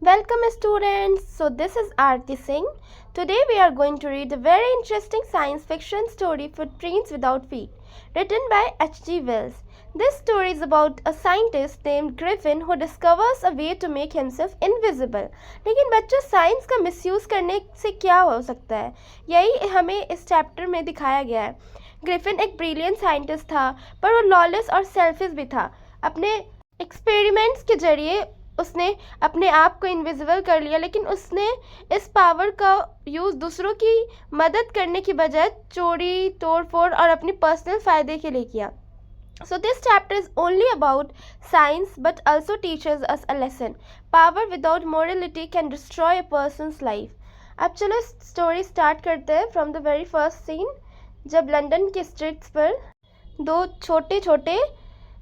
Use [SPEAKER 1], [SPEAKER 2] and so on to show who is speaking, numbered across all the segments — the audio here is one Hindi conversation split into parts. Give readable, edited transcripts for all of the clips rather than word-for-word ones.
[SPEAKER 1] Welcome students. So this is Aarti Singh. Today we are going to read a very interesting science fiction story Footprints Without Feet, written by H.G. Wells. This story is about a scientist named Griffin who discovers a way to make himself invisible. लेकिन बच्चों साइंस का मिसयूज़ करने से क्या हो सकता है, यही हमें इस चैप्टर में दिखाया गया है। ग्रिफिन एक ब्रिलियंट साइंटिस्ट था, पर वो लॉलेस और सेल्फिश भी था। अपने एक्सपेरिमेंट्स के जरिए उसने अपने आप को इनविजिबल कर लिया, लेकिन उसने इस पावर का यूज़ दूसरों की मदद करने की बजाय चोरी, तोड़फोड़ और अपनी पर्सनल फ़ायदे के लिए किया। So this chapter is only about science but also teaches us a lesson. Power without morality can destroy a person's life. अब चलो स्टोरी स्टार्ट करते हैं from the very first scene, जब लंदन के स्ट्रीट्स पर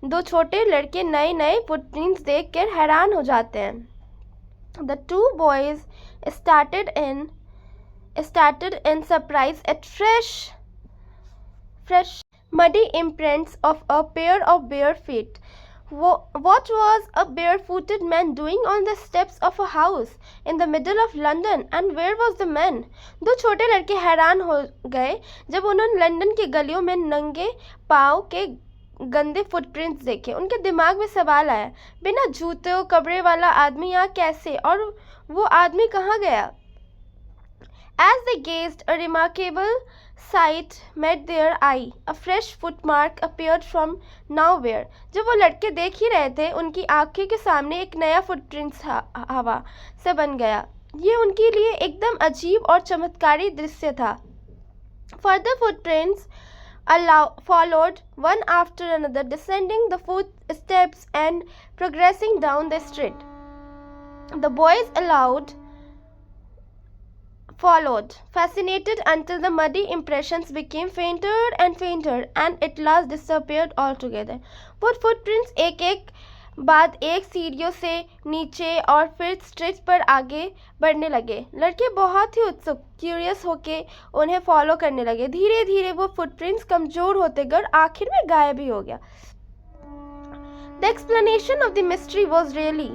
[SPEAKER 1] दो छोटे लड़के नए नए फुटप्रिंट्स देखकर हैरान हो जाते हैं। The two boys started in surprise at fresh muddy imprints of a pair of bare feet. What was a barefooted man doing on the steps of a house in the middle of London, and where was the man? दो छोटे लड़के हैरान हो गए जब उन्होंने लंदन की गलियों में नंगे पाँव के गंदे फुटप्रिंट्स देखे। उनके दिमाग में सवाल आया, बिना जूतों कपड़े वाला आदमी यहाँ कैसे, और वो आदमी कहाँ गया? As they gazed, a remarkable sight met their eye. A fresh footmark appeared from nowhere. जब वो लड़के देख ही रहे थे, उनकी आंखों के सामने एक नया फुटप्रिंट्स हवा से बन गया। ये उनके लिए एकदम अजीब और चमत्कारी दृश्य था। Further footprints followed one after another, descending the footsteps and progressing down the street. The boys followed, fascinated, until the muddy impressions became fainter and fainter and at last disappeared altogether. वो फुटप्रिंट्स एक एक बाद एक सीढ़ियों से नीचे और फिर स्ट्रीट पर आगे बढ़ने लगे। लड़के बहुत ही उत्सुक, क्यूरियस होके उन्हें फॉलो करने लगे। धीरे धीरे वो फुटप्रिंट्स कमजोर होते गए और आखिर में गायब ही हो गया। The explanation of the mystery was really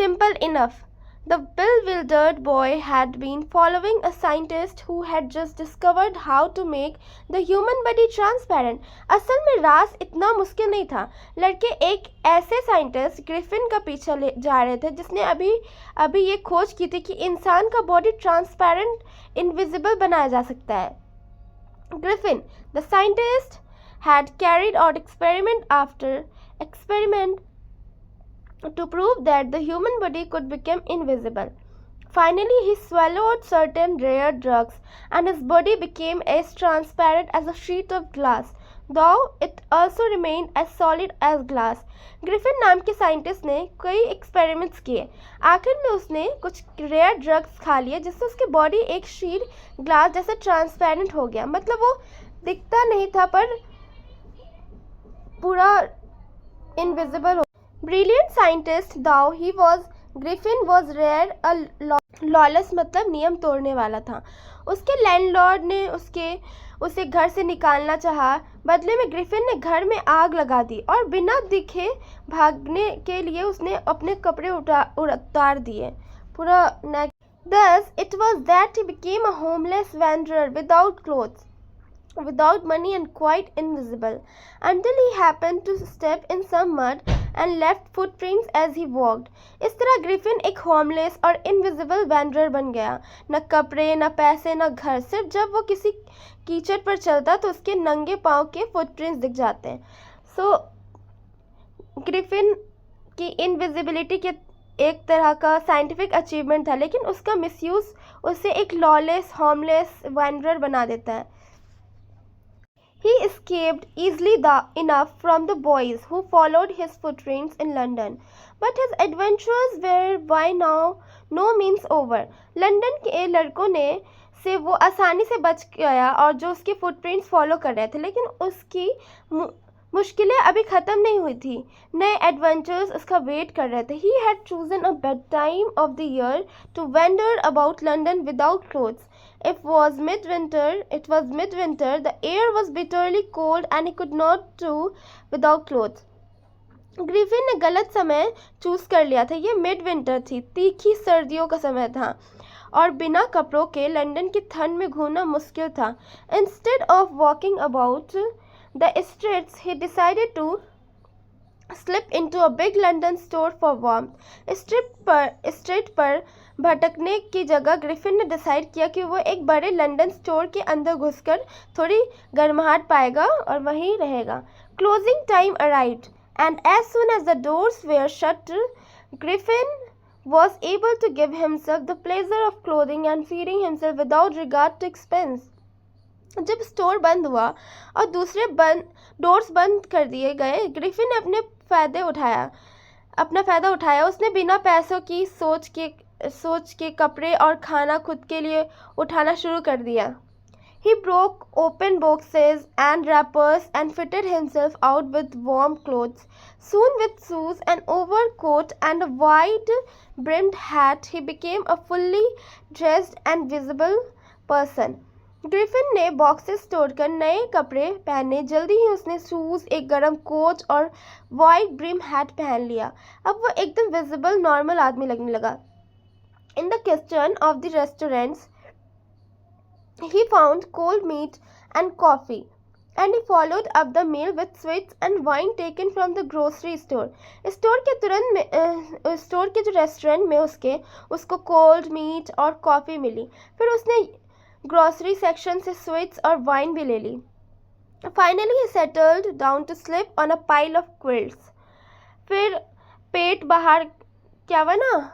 [SPEAKER 1] simple enough. The bewildered boy had been following a scientist who had just discovered how to make the human body transparent. असल में राज इतना मुश्किल नहीं था। लड़के एक ऐसे साइंटिस्ट ग्रिफिन का पीछा जा रहे थे जिसने अभी ये खोज की थी कि इंसान का बॉडी ट्रांसपेरेंट, इनविजिबल बनाया जा सकता है। Griffin, the scientist, had carried out experiment after experiment to prove that the human body could become invisible. Finally, he swallowed certain rare drugs, and his body became as transparent as a sheet of glass, though it also remained as solid as glass. Griffin नाम के साइंटिस्ट ने कई एक्सपेरिमेंट्स किए। आखिर में उसने कुछ रेयर ड्रग्स खा लिए जिससे उसकी बॉडी एक शीट ग्लास जैसे ट्रांसपेरेंट हो गया। मतलब वो दिखता नहीं था पर पूरा इनविजिबल हो। Brilliant scientist though he was, Griffin was rare a lawless मतलब नियम तोड़ने वाला था। उसके लैंडलॉर्ड ने उसे घर से निकालना चाहा। बदले में ग्रिफिन ने घर में आग लगा दी और बिना दिखे भागने के लिए उसने अपने कपड़े उतार दिए पूरा नेक। Thus it was that he became a homeless wanderer without clothes, without money and quite invisible, until he happened to step in some mud and left footprints as he walked. इस तरह ग्रिफिन एक होमलेस और इनविजिबल वैंडरर बन गया। न कपड़े, न पैसे, न घर। सिर्फ जब वो किसी कीचड़ पर चलता तो उसके नंगे पाँव के फुटप्रिंट्स दिख जाते हैं। सो ग्रिफिन की इनविजिबिलिटी के एक तरह का साइंटिफिक अचीवमेंट था, लेकिन उसका मिसयूज़ उसे एक लॉलेस होमलेस वैंडरर बना देता है। He escaped easily enough from the boys who followed his footprints in London, but his adventures were by now no means over. London के लड़कों से वो आसानी से बच गया और जो उसके फुटप्रिंट्स फॉलो कर रहे थे, लेकिन उसकी मुश्किलें अभी ख़त्म नहीं हुई थी। नए एडवेंचर्स उसका वेट कर रहे थे। He had chosen a bad time of the year to wander about London without clothes. It was midwinter, the air was bitterly cold and he could not do without clothes. Griffin ने गलत समय चूज कर लिया था। ये मिड विंटर थी, तीखी सर्दियों का समय था और बिना कपड़ों के लंदन की ठंड में घूमना मुश्किल था। Instead of walking about the streets he decided to slip into a big London store for warmth. Street पर भटकने की जगह ग्रिफिन ने डिसाइड किया कि वो एक बड़े लंदन स्टोर के अंदर घुसकर थोड़ी गर्माहट पाएगा और वहीं रहेगा। Closing time arrived and as soon as the doors were shut, Griffin was able to give himself the pleasure of clothing and feeding himself without regard to expense. जब स्टोर बंद हुआ और दूसरे डोर्स बंद कर दिए गए, ग्रिफिन ने अपना फ़ायदा उठाया। उसने बिना पैसों की सोच के कपड़े और खाना खुद के लिए उठाना शुरू कर दिया। He broke open boxes and wrappers and fitted himself out with warm clothes. Soon, with shoes, an overcoat, and a wide-brimmed hat, he became a fully dressed and visible person. Griffin ने बॉक्सेस तोड़कर नए कपड़े पहने। जल्दी ही उसने शूज, एक गर्म कोट और वाइड ब्रिम हैट पहन लिया। अब वो एकदम विजिबल नॉर्मल आदमी लगने लगा। In the kitchen of the restaurants, he found cold meat and coffee, and he followed up the meal with sweets and wine taken from the grocery store. Store के जो रेस्टोरेंट में उसको कोल्ड मीट और कॉफ़ी मिली। फिर उसने ग्रोसरी सेक्शन से स्वीट्स और वाइन भी ले ली। Finally he settled down to sleep on a pile of quilts. फिर पेट बाहर क्या हुआ ना,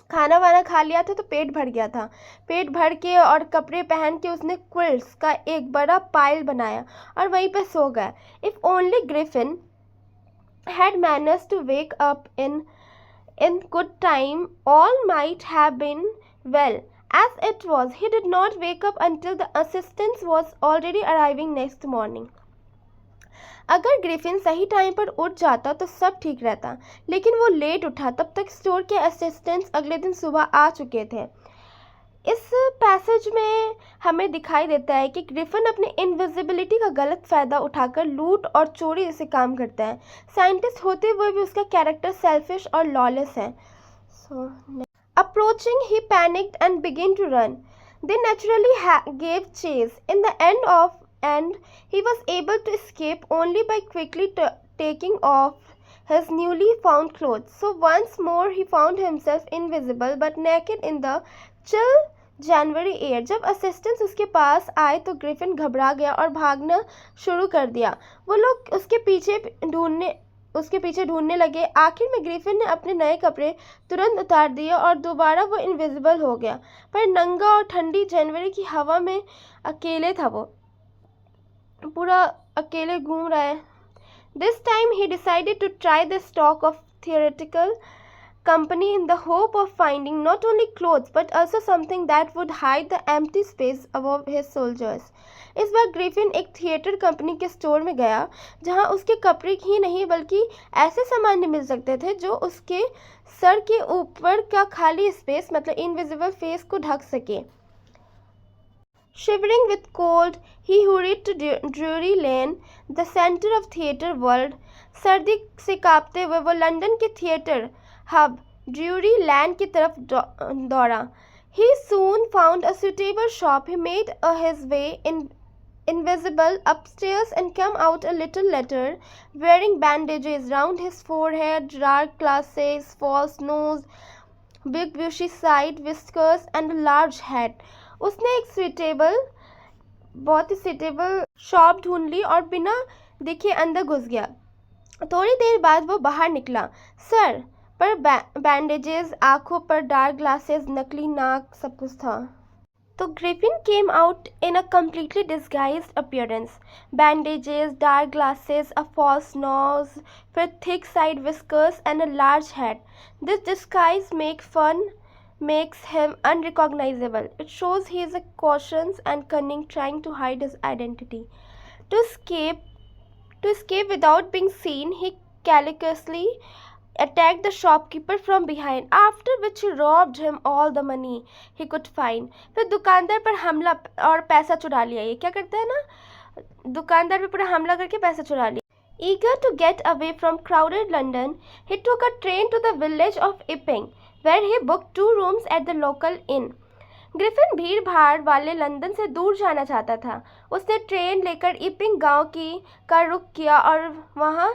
[SPEAKER 1] खाना वाना खा लिया था तो पेट भर गया था। पेट भर के और कपड़े पहन के उसने क्विल्ट्स का एक बड़ा पाइल बनाया और वहीं पे सो गया। If only Griffin had managed to wake up in good time, all might have been well. As it was, he did not wake up until the assistance was already arriving next morning. अगर ग्रिफिन सही टाइम पर उठ जाता तो सब ठीक रहता, लेकिन वो लेट उठा। तब तक स्टोर के असिस्टेंट्स अगले दिन सुबह आ चुके थे। इस पैसेज में हमें दिखाई देता है कि ग्रिफिन अपने इनविजिबिलिटी का गलत फ़ायदा उठाकर लूट और चोरी जैसे काम करता है। साइंटिस्ट होते हुए भी उसका कैरेक्टर सेल्फिश और लॉलेस है। Approaching, he panicked and began to run. They naturally gave chase. In the end, he was able to escape only by quickly taking off his newly found clothes. So once more he found himself invisible but naked in the chill January air. जब असिस्टेंट्स उसके पास आए तो ग्रिफिन घबरा गया और भागना शुरू कर दिया। वो लोग उसके पीछे ढूंढने लगे। आखिर में ग्रिफिन ने अपने नए कपड़े तुरंत उतार दिए और दोबारा वो इनविजिबल हो गया। पर नंगा और ठंडी जनवरी की हवा में अकेले था, वो पूरा अकेले घूम रहा है। This time he decided to try the stock of theatrical company in the hope of finding not only clothes but also something that would hide the empty space above his shoulders. इस बार ग्रिफिन एक थिएटर कंपनी के स्टोर में गया जहां उसके कपड़े ही नहीं बल्कि ऐसे सामान भी मिल सकते थे जो उसके सर के ऊपर का खाली स्पेस मतलब इनविजिबल फेस को ढक सके। Shivering with cold, he hurried to Drury Lane, the center of theatre world. सर्दी से कांपते हुए वो लंदन के थिएटर हब ड्यूरी लैंड की तरफ दौड़ा। He soon found a suitable shop. He made his way invisible upstairs and came out a little later, wearing bandages round his forehead, dark glasses, false nose, big bushy side whiskers and a large hat. उसने एक बहुत ही सुटेबल शॉप ढूंढ ली और बिना दिखे अंदर घुस गया। थोड़ी देर बाद वो बाहर निकला। सर पर बैंडेजेस, आंखों पर डार्क ग्लासेस, नकली नाक, सब कुछ था। तो Griffin came out in a completely disguised appearance. Bandages, dark glasses, a false nose, फिर thick side whiskers and a large hat. This disguise makes him unrecognizable. It shows he is a cautious and cunning, trying to hide his identity. To escape without being seen, he caliciously attacked the shopkeeper from behind, after which he robbed him all the money he could find. फिर दुकानदार पर हमला और पैसा चुरा लिया। ये क्या करता है ना, दुकानदार पे पूरा हमला करके पैसा चुरा लिया। Eager to get away from crowded London, he took a train to the village of Epping, where he booked 2 rooms at the local inn. Griffin भीड़ भाड़ वाले लंदन से दूर जाना चाहता था। उसने ट्रेन लेकर इपिंग गांव का रुख किया और वहां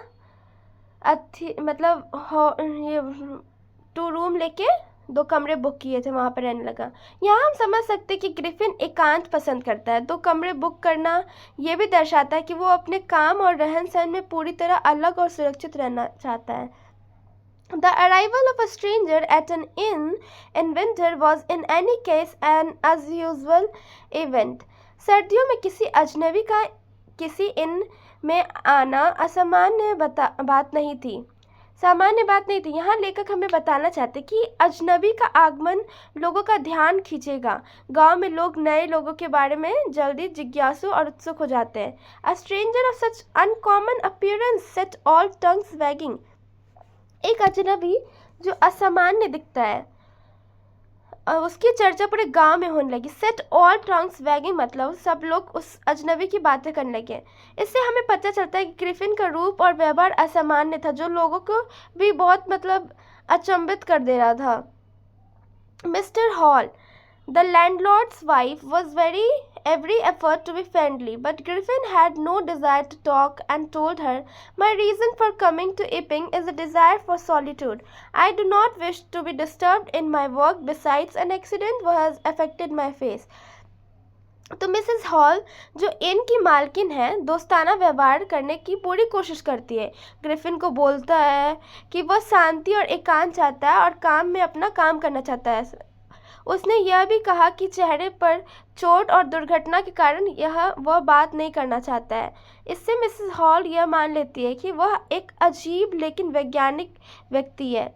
[SPEAKER 1] ये 2 रूम लेके 2 कमरे बुक किए थे, वहां पर रहने लगा। यहाँ हम समझ सकते कि ग्रिफिन एकांत पसंद करता है। 2 कमरे बुक करना ये भी दर्शाता है कि वो अपने काम और रहन सहन में पूरी तरह अलग और सुरक्षित रहना चाहता है। The arrival of a stranger at an inn in winter was in any case an unusual event. सर्दियों में किसी अजनबी का किसी inn में आना सामान्य बात नहीं थी। यहाँ लेखक हमें बताना चाहते कि अजनबी का आगमन लोगों का ध्यान खींचेगा। गांव में लोग नए लोगों के बारे में जल्दी जिज्ञासु और उत्सुक हो जाते हैं। A stranger of such uncommon appearance set all tongues wagging. एक अजनबी जो असामान्य दिखता है उसकी चर्चा पूरे गांव में होने लगी। सेट ऑल टंग्स वैगिंग मतलब सब लोग उस अजनबी की बातें करने लगे। इससे हमें पता चलता है कि ग्रिफिन का रूप और व्यवहार असामान्य था, जो लोगों को भी बहुत अचंभित कर दे रहा था। Mister hall, the landlord's wife, was every effort to be friendly, but Griffin had no desire to talk and told her, "My reason for coming to Epping is a desire for solitude. I do not wish to be disturbed in my work. Besides, an accident has affected my face." तो मिसेस हॉल जो इन की मालकिन है, दोस्ताना व्यवहार करने की पूरी कोशिश करती है। ग्रिफिन को बोलता है कि वह शांति और एकांत चाहता है और काम में अपना काम करना चाहता है। उसने यह भी कहा कि चेहरे पर चोट और दुर्घटना के कारण वह बात नहीं करना चाहता है। इससे मिसेस हॉल यह मान लेती है कि वह एक अजीब लेकिन वैज्ञानिक व्यक्ति है।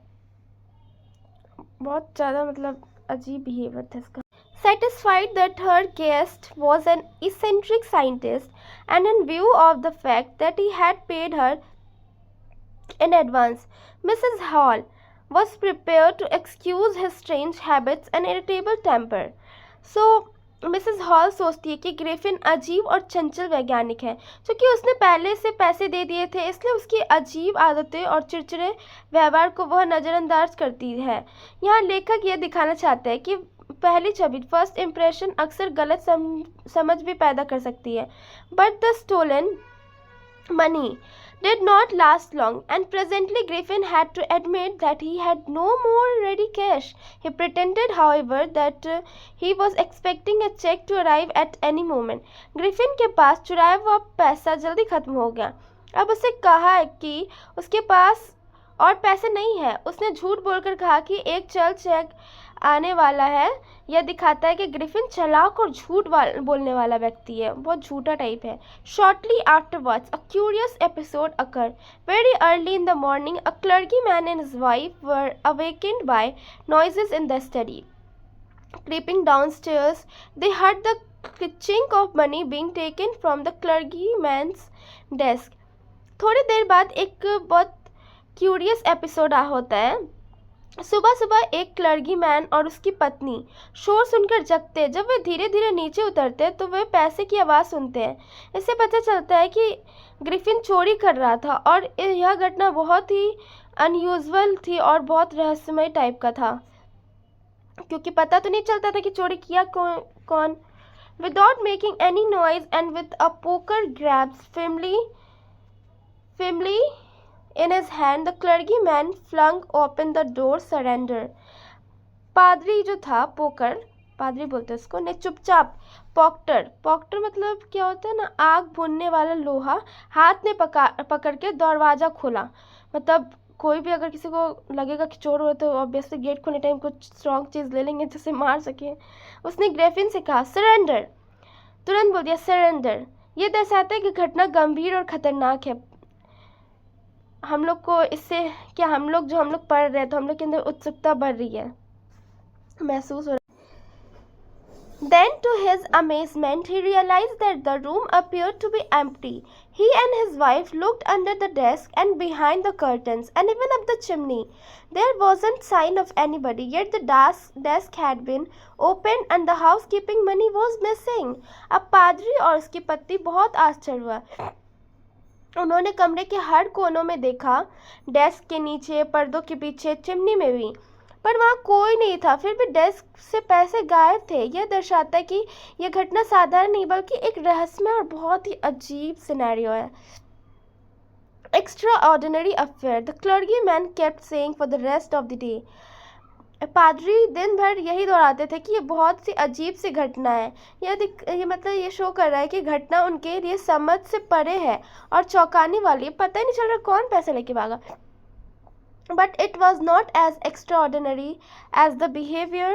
[SPEAKER 1] बहुत ज़्यादा अजीब बिहेवियर था इसका। Satisfied that her guest was an eccentric scientist, and in view of the fact that he had paid her in advance, Mrs. Hall was prepared to excuse his strange habits and irritable temper. So, Mrs hall सोचती है कि ग्रिफिन अजीब और चंचल वैज्ञानिक है। क्योंकि उसने पहले से पैसे दे दिए थे, इसलिए उसकी अजीब आदतें और चिड़चिड़े व्यवहार को वह नज़रअंदाज करती है। यहाँ लेखक यह दिखाना चाहते हैं कि पहली छवि फर्स्ट इम्प्रेशन अक्सर गलत समझ भी पैदा कर सकती है। But the stolen money did not last long, and presently Griffin had to admit that he had no more ready cash. He pretended, however, that he was expecting a check to arrive at any moment. Griffin के पास चुराया हुआ पैसा जल्दी खत्म हो गया। अब उसे कहा कि उसके पास और पैसे नहीं है। उसने झूठ बोलकर कहा कि एक चल चेक आने वाला है। यह दिखाता है कि ग्रिफिन चालाक और झूठ बोलने वाला व्यक्ति है, बहुत झूठा टाइप है। Shortly afterwards, a curious episode occurred. Very early in the morning, a clergyman and his wife were awakened by noises in the study. Creeping downstairs, they heard the chink of money being taken from the clergyman's desk. थोड़ी देर बाद एक बहुत क्यूरियस एपिसोड होता है। सुबह सुबह एक क्लर्गी मैन और उसकी पत्नी शोर सुनकर जगते हैं। जब वे धीरे धीरे नीचे उतरते हैं तो वे पैसे की आवाज़ सुनते हैं। इससे पता चलता है कि ग्रिफिन चोरी कर रहा था और यह घटना बहुत ही अनयूजुअल थी और बहुत रहस्यमय टाइप का था, क्योंकि पता तो नहीं चलता था कि चोरी किया कौन। Without making any noise and with a poker grabs firmly in his hand, the clergyman flung open the door. Surrender. पादरी जो था, पादरी बोलते हैं उसको, ने चुपचाप पॉक्टर मतलब क्या होता है ना, आग भूनने वाला लोहा, हाथ में पकड़ के दरवाज़ा खोला। मतलब कोई भी अगर किसी को लगेगा कि चोर हो तो ऑब्वियसली गेट खोलने टाइम कुछ स्ट्रॉन्ग चीज़ ले लेंगे जिससे मार सके। उसने ग्रिफिन से कहा सरेंडर, तुरंत बोल दिया सरेंडर। ये दर्शाता है कि घटना गंभीर और ख़तरनाक है। हम लोग को इससे क्या, हम लोग पढ़ रहे हैं तो हम लोग के अंदर उत्सुकता बढ़ रही है, महसूस हो रहा है। Then to his amazement he realized that the room appeared to be empty. He and his wife looked under the desk and behind the curtains and even up the chimney. There wasn't sign of anybody, yet the desk had been opened and the housekeeping money was missing. अब पादरी और उसकी पत्नी बहुत आश्चर्य हुआ। उन्होंने कमरे के हर कोनों में देखा, डेस्क के नीचे, पर्दों के पीछे, चिमनी में भी, पर वहाँ कोई नहीं था। फिर भी डेस्क से पैसे गायब थे। यह दर्शाता है कि यह घटना साधारण नहीं बल्कि एक रहस्यमय और बहुत ही अजीब सिनेरियो है। Extraordinary affair, the clergyman kept saying for the rest of the day. पादरी दिन भर यही दोहराते थे कि ये बहुत सी अजीब सी घटना है। ये मतलब ये शो कर रहा है कि घटना उनके लिए समझ से परे है और चौंकाने वाली। पता ही नहीं चल रहा कौन पैसे लेके भागा। But it was not as extraordinary as the behavior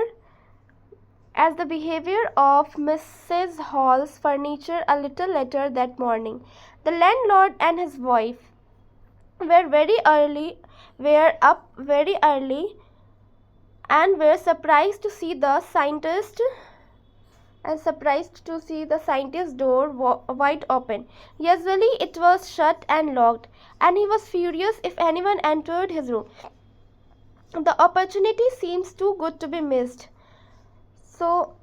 [SPEAKER 1] of Mrs. Hall's furniture a little later that morning. The landlord and his wife were up very early and were surprised to see the scientist's door wide open. Usually it was shut and locked, and he was furious if anyone entered his room. The opportunity seems too good to be missed. So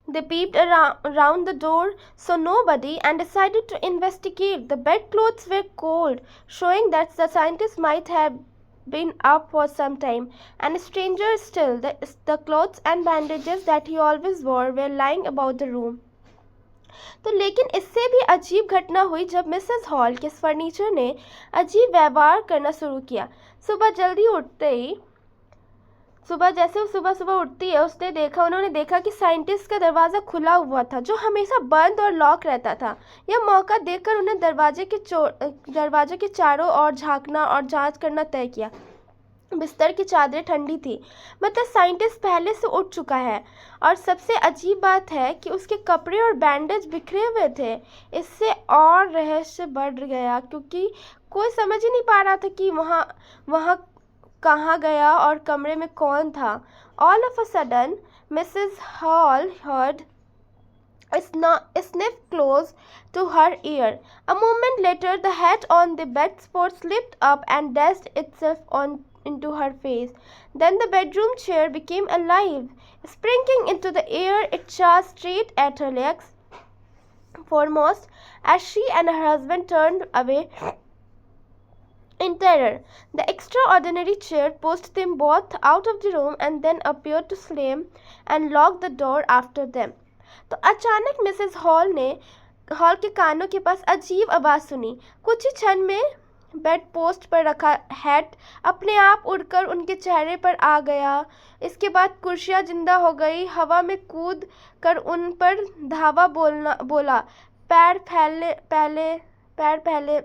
[SPEAKER 1] they peeped around the door, saw nobody, and decided to investigate. The bedclothes were cold, showing that the scientist might have been up for some time, and stranger still, the clothes and bandages that he always wore were lying about the room. तो लेकिन इससे भी अजीब घटना हुई जब मिसेस हॉल के फर्नीचर ने अजीब व्यवहार करना शुरू किया। सुबह जैसे वो सुबह उठती है, उन्होंने देखा कि साइंटिस्ट का दरवाज़ा खुला हुआ था, जो हमेशा बंद और लॉक रहता था। यह मौका देखकर उन्हें दरवाजे के चारों ओर झांकना और जांच करना तय किया। बिस्तर की चादरें ठंडी थी, मतलब साइंटिस्ट पहले से उठ चुका है। और सबसे अजीब बात है कि उसके कपड़े और बैंडेज बिखरे हुए थे। इससे और रहस्य बढ़ गया, क्योंकि कोई समझ ही नहीं पा रहा था कि वहाँ कहाँ गया और कमरे में कौन था। All of a sudden, Mrs. Hall heard a sniff close to her ear. A moment later, the hat on the bedspread slipped up and dashed itself into her face. Then the bedroom chair became alive. Springing into the air, it charged straight at her legs foremost as she and her husband turned away in terror. The extraordinary chair pushed them both out of the room and then appeared to slam and lock the door after them. तो अचानक मिसेस हॉल के कानों के पास अजीब आवाज़ सुनी। कुछ ही क्षण में बेड पोस्ट पर रखा हैट अपने आप उड़कर उनके चेहरे पर आ गया। इसके बाद कुर्सियाँ जिंदा हो गई, हवा में कूद कर उन पर धावा बोला, पैर फैले।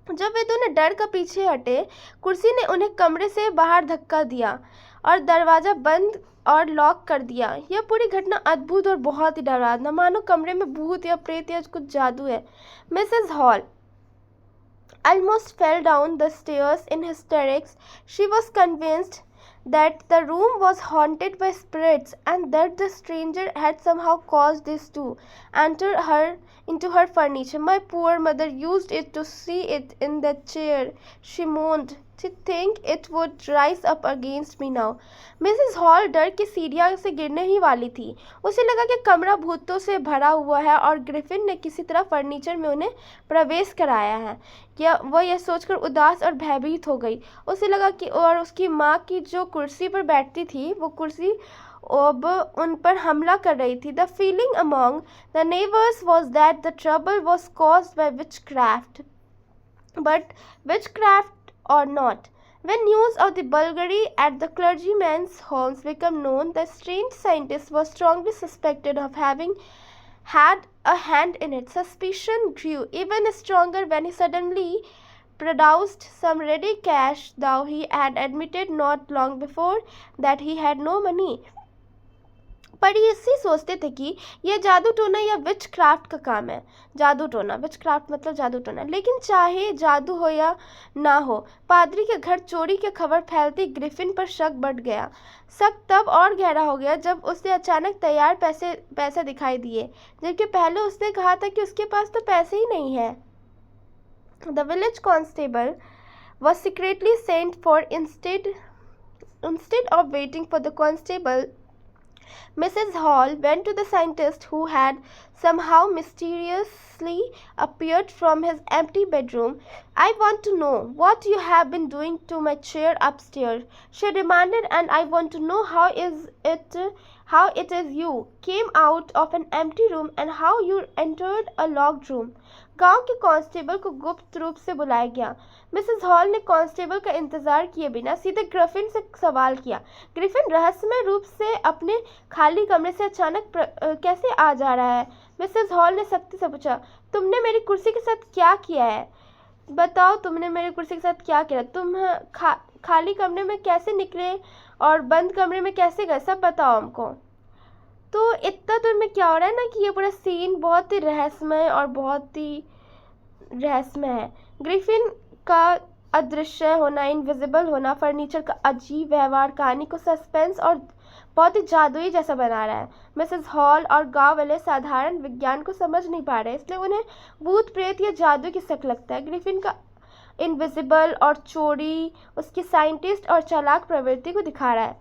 [SPEAKER 1] जब वे दोनों डर कर पीछे हटे, कुर्सी ने उन्हें कमरे से बाहर धक्का दिया और दरवाज़ा बंद और लॉक कर दिया। यह पूरी घटना अद्भुत और बहुत ही डरावना, मानो कमरे में भूत या प्रेत या कुछ जादू है। Mrs hall almost fell down the stairs in hysterics. She was convinced that the room was haunted by spirits and that the stranger had somehow caused this to enter into her furniture. My poor mother used it to see it in the chair, she moaned. To think it would rise up against me now. Mrs hall डर के सीढ़ियाँ से गिरने ही वाली थी। उसे लगा कि कमरा भूतों से भरा हुआ है और ग्रिफिन ने किसी तरह फर्नीचर में उन्हें प्रवेश कराया है। वह यह सोचकर उदास और भयभीत हो गई। उसे लगा कि और उसकी माँ की जो कुर्सी पर बैठती थी, वो कुर्सी अब उन पर हमला कर रही थी। The feeling among the neighbors was that the trouble was caused by witchcraft. But witchcraft or not, when news of the burglary at the clergyman's homes became known, the strange scientist was strongly suspected of having had a hand in it. Suspicion grew even stronger when he suddenly produced some ready cash, though he had admitted not long before that he had no money. पर ये इसी सोचते थे कि यह जादू टोना या विच क्राफ्ट का काम है। जादू टोना, विच क्राफ्ट मतलब जादू टोना। लेकिन चाहे जादू हो या ना हो, पादरी के घर चोरी की खबर फैलती ग्रिफिन पर शक बढ़ गया। शक तब और गहरा हो गया जब उसे अचानक तैयार पैसे दिखाई दिए, जबकि पहले उसने कहा था कि उसके पास तो पैसे ही नहीं है। The village constable was secretly sent for instead of waiting for the constable Mrs. Hall went to the scientist who had somehow mysteriously appeared from his empty bedroom. I want to know what you have been doing to my chair upstairs, she demanded, and I want to know how it is you came out of an empty room and how you entered a locked room. गांव के कांस्टेबल को गुप्त रूप से बुलाया गया। मिसेस हॉल ने कांस्टेबल का इंतजार किए बिना सीधे ग्रिफिन से सवाल किया। ग्रिफिन रहस्यमय रूप से अपने खाली कमरे से अचानक कैसे आ जा रहा है? मिसेस हॉल ने सख्ती से पूछा। तुमने मेरी कुर्सी के साथ क्या किया है? बताओ, तुमने मेरी कुर्सी के साथ क्या किया? तुम खाली कमरे में कैसे निकले और बंद कमरे में कैसे गए? सब बताओ हमको। तो इतना तो में क्या हो रहा है ना कि ये पूरा सीन बहुत ही रहस्यमय और बहुत ही रहस्यमय है। ग्रिफिन का अदृश्य होना, इनविजिबल होना, फर्नीचर का अजीब व्यवहार कहानी को सस्पेंस और बहुत ही जादुई जैसा बना रहा है। मिसेस हॉल और गांव वाले साधारण विज्ञान को समझ नहीं पा रहे, इसलिए उन्हें भूत प्रेत या जादू की शक लगता है। ग्रिफिन का इनविजिबल और चोरी उसकी साइंटिस्ट और चालाक प्रवृत्ति को दिखा रहा है।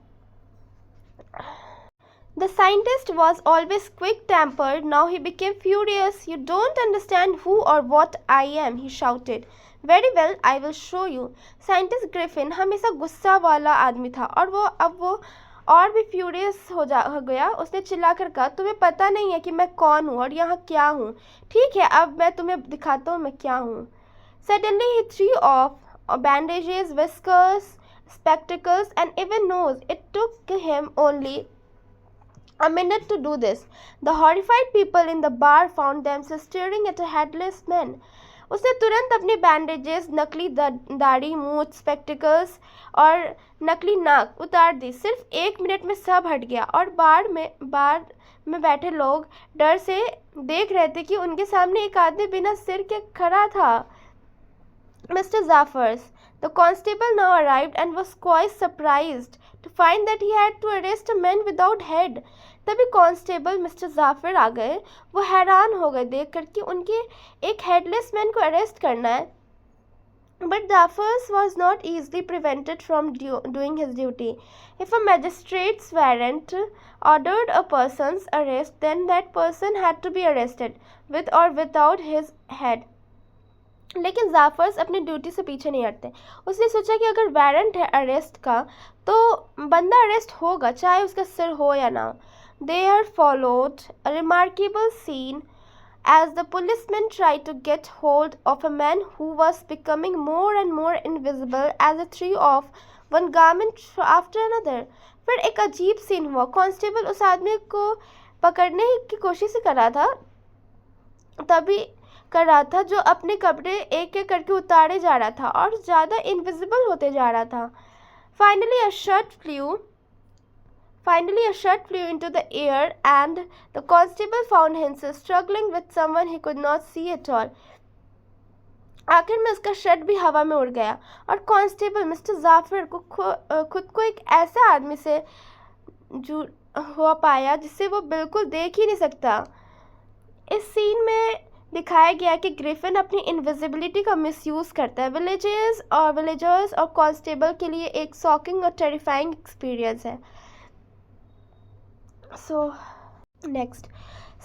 [SPEAKER 1] The scientist was always quick-tempered. Now he became furious. You don't understand who or what I am, he shouted. Very well, I will show you. Scientist Griffin हमेशा गुस्सा वाला आदमी था और अब वो और भी फ्यूरियस हो गया। उसने चिल्लाकर कहा, तुम्हें पता नहीं है कि मैं कौन हूँ और यहाँ क्या हूँ? ठीक है, अब मैं तुम्हें दिखाता हूँ मैं क्या हूँ। Suddenly he threw off bandages, whiskers, spectacles and even nose. It took him only a minute to do this. The horrified people in the bar found themselves staring at a headless man. उसने तुरंत अपनी बैंडेजेस, नकली दाढ़ी, मूंछ, स्पेक्टिकल्स और नकली नाक उतार दी। सिर्फ 1 मिनट में सब हट गया और बार में बैठे लोग डर से देख रहे थे कि उनके सामने एक आदमी बिना सिर के खड़ा था। Mr. Zaffers, the constable now arrived and was quite surprised to find that he had to arrest a man without head. तभी कांस्टेबल मिस्टर जाफर आ गए। वो हैरान हो गए देखकर कि उनके एक हेडलेस मैन को अरेस्ट करना है। But Zaffers was not easily prevented from doing his duty. If a magistrate's warrant ordered a person's arrest, then that person had to be arrested, with or without his head. लेकिन जाफर्स अपनी ड्यूटी से पीछे नहीं हटते। उसने सोचा कि अगर वारंट है अरेस्ट का तो बंदा अरेस्ट होगा, चाहे उसका सिर हो या ना। There followed a remarkable scene as the policemen tried to get hold of a man who was becoming more and more invisible as he threw off one garment after another. फिर एक अजीब सीन हुआ। कांस्टेबल उस आदमी को पकड़ने की कोशिश कर रहा था जो अपने कपड़े एक एक करके उतारे जा रहा था और ज़्यादा इनविजिबल होते जा रहा था। Finally a shot flew into the air and the constable found himself struggling with someone he could not see at all. आखिर में उसका शर्ट भी हवा में उड़ गया और कांस्टेबल मिस्टर जाफर को खुद को एक ऐसे आदमी से हो पाया जिसे वो बिल्कुल देख ही नहीं सकता। इस सीन में दिखाया गया कि ग्रिफिन अपनी इनविजिबिलिटी का मिसयूज़ करता है। विलेजर्स और कांस्टेबल के लिए एक शॉकिंग और टेरिफाइंग एक्सपीरियंस है। So next,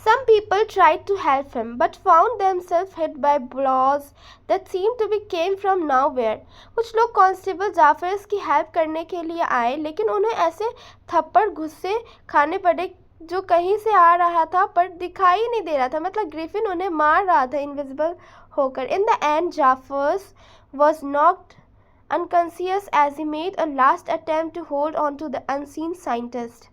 [SPEAKER 1] some people tried to help him but found themselves hit by blows that seemed to be came from nowhere. कुछ लोग कांस्टेबल जाफर्स की हेल्प करने के लिए आए, लेकिन उन्हें ऐसे थप्पड़ गुस्से खाने पड़े जो कहीं से आ रहा था पर दिखाई नहीं दे रहा था। मतलब ग्रिफिन उन्हें मार रहा था इनविजिबल होकर। In the end, Jaffers was knocked unconscious as he made a last attempt to hold on to the unseen scientist.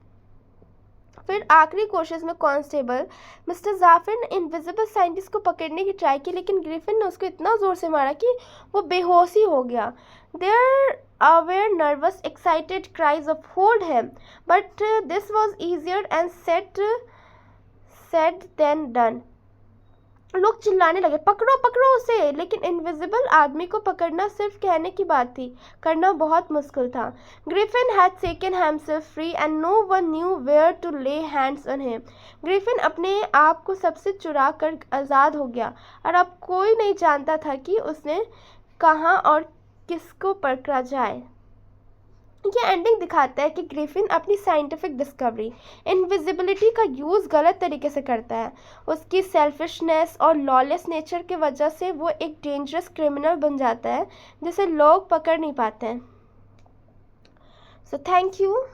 [SPEAKER 1] फिर आखिरी कोशिश में कांस्टेबल मिस्टर जाफर ने इनविजिबल साइंटिस्ट को पकड़ने की ट्राई की, लेकिन ग्रिफिन ने उसको इतना ज़ोर से मारा कि वो बेहोशी हो गया। There were nervous, excited cries of "Hold him!" But this was easier and said than done. लोग चिल्लाने लगे, पकड़ो पकड़ो उसे, लेकिन इनविजिबल आदमी को पकड़ना सिर्फ कहने की बात थी, करना बहुत मुश्किल था। Griffin had taken himself free and no one knew where to lay hands on him. Griffin अपने आप को सबसे चुरा कर आज़ाद हो गया और अब कोई नहीं जानता था कि उसने कहाँ और किसको पकड़ा जाए। ये एंडिंग दिखाता है कि ग्रिफिन अपनी साइंटिफिक डिस्कवरी इनविजिबिलिटी का यूज़ गलत तरीके से करता है। उसकी सेल्फिशनेस और लॉलेस नेचर की वजह से वो एक डेंजरस क्रिमिनल बन जाता है जिसे लोग पकड़ नहीं पाते हैं। So thank you.